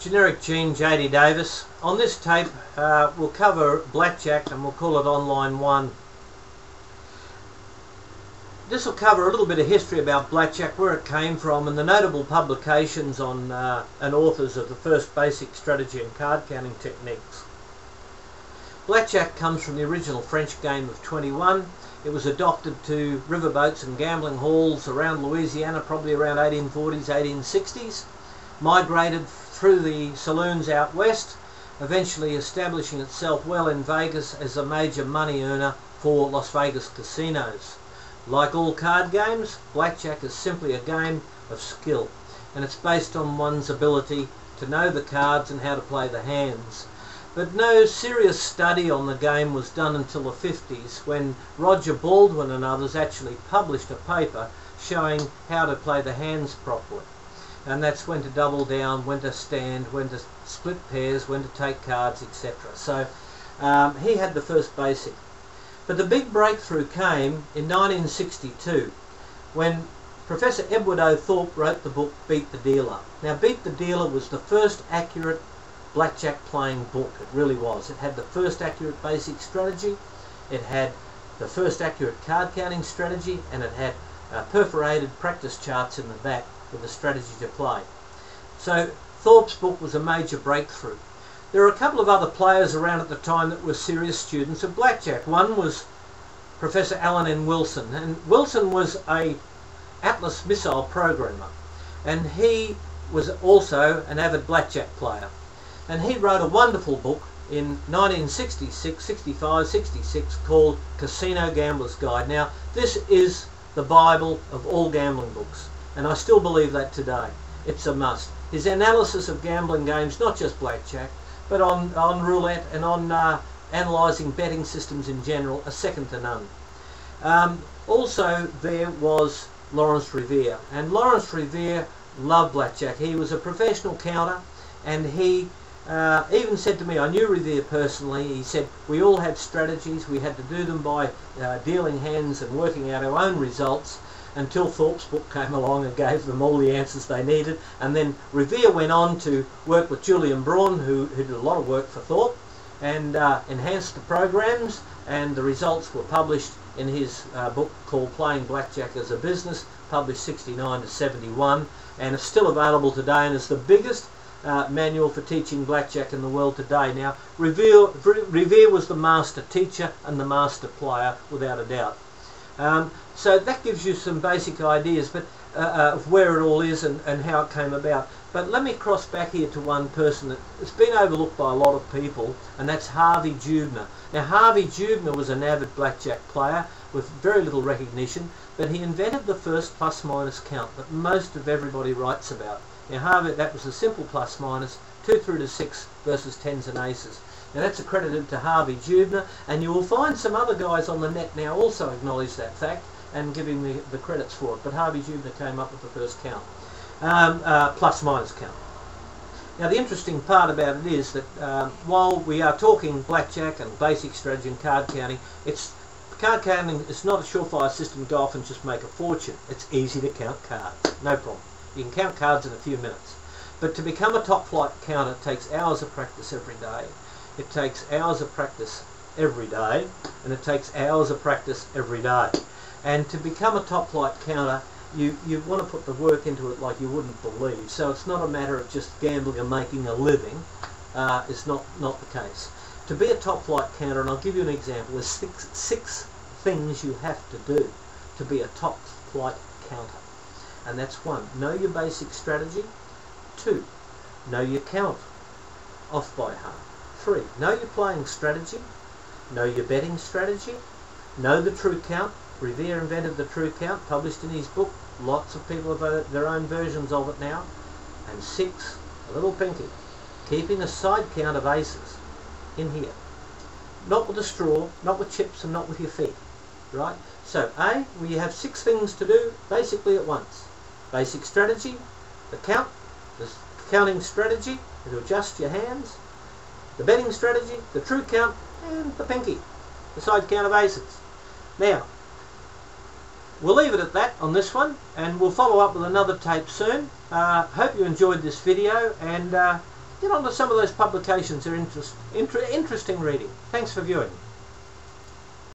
Generic Gene, Jady Davis. On this tape we'll cover Blackjack and we'll call it Online 1. This will cover a little bit of history about Blackjack, where it came from, and the notable publications on and authors of the first basic strategy and card counting techniques. Blackjack comes from the original French game of 21. It was adopted to riverboats and gambling halls around Louisiana, probably around 1840s, 1860s. Migrated through the saloons out west, eventually establishing itself well in Vegas as a major money earner for Las Vegas casinos. Like all card games, Blackjack is simply a game of skill, and it's based on one's ability to know the cards and how to play the hands. But no serious study on the game was done until the 50s, when Roger Baldwin and others actually published a paper showing how to play the hands properly. And that's when to double down, when to stand, when to split pairs, when to take cards, etc. So he had the first basic. But the big breakthrough came in 1962 when Professor Edward O. Thorpe wrote the book Beat the Dealer. Now, Beat the Dealer was the first accurate blackjack playing book. It really was. It had the first accurate basic strategy, it had the first accurate card counting strategy, and it had perforated practice charts in the back with the strategy to play. So Thorpe's book was a major breakthrough. There were a couple of other players around at the time that were serious students of blackjack. One was Professor Alan N. Wilson, and Wilson was a Atlas missile programmer, and he was also an avid blackjack player. And he wrote a wonderful book in 1966, 65, 66 called Casino Gambler's Guide. Now, this is the Bible of all gambling books, and I still believe that today. It's a must. His analysis of gambling games, not just blackjack, but on roulette and on analysing betting systems in general, are second to none. Also, there was Lawrence Revere, and Lawrence Revere loved blackjack. He was a professional counter, and he even said to me, I knew Revere personally, he said we all had strategies, we had to do them by dealing hands and working out our own results, until Thorpe's book came along and gave them all the answers they needed. And then Revere went on to work with Julian Braun, who did a lot of work for Thorpe, and enhanced the programs, and the results were published in his book called Playing Blackjack as a Business, published 69 to 71, and it's still available today, and is the biggest manual for teaching blackjack in the world today. Now, Revere was the master teacher and the master player, without a doubt. So that gives you some basic ideas of where it all is and how it came about. But let me cross back here to one person that's been overlooked by a lot of people, and that's Harvey Jubner. Now, Harvey Jubner was an avid blackjack player with very little recognition, but he invented the first plus-minus count that most of everybody writes about. Now, Harvey, that was a simple plus-minus, 2 through to 6 versus 10s and aces. Now, that's accredited to Harvey Jubner, and you will find some other guys on the net now also acknowledge that fact and give him the credits for it. But Harvey Jubner came up with the first count, plus-minus count. Now, the interesting part about it is that while we are talking blackjack and basic strategy and card counting, card counting is not a surefire system to go off and just make a fortune. It's easy to count cards, no problem. You can count cards in a few minutes. But to become a top-flight counter takes hours of practice every day. It takes hours of practice every day, and it takes hours of practice every day. And to become a top-flight counter, you want to put the work into it like you wouldn't believe. So it's not a matter of just gambling and making a living. It's not the case. To be a top-flight counter, and I'll give you an example, there's six things you have to do to be a top-flight counter. And that's 1, know your basic strategy. 2, know your count off by heart. 3, know your playing strategy. Know your betting strategy. Know the true count. Revere invented the true count, published in his book. Lots of people have their own versions of it now. And 6, a little pinky, keeping a side count of aces in here. Not with a straw, not with chips, and not with your feet. Right? So, A, we have 6 things to do basically at once. Basic strategy, the count, the counting strategy, to adjust your hands, the betting strategy, the true count, and the pinky, the side count of aces. Now, we'll leave it at that on this one, and we'll follow up with another tape soon. Hope you enjoyed this video, and get on to some of those publications. They're interesting reading. Thanks for viewing.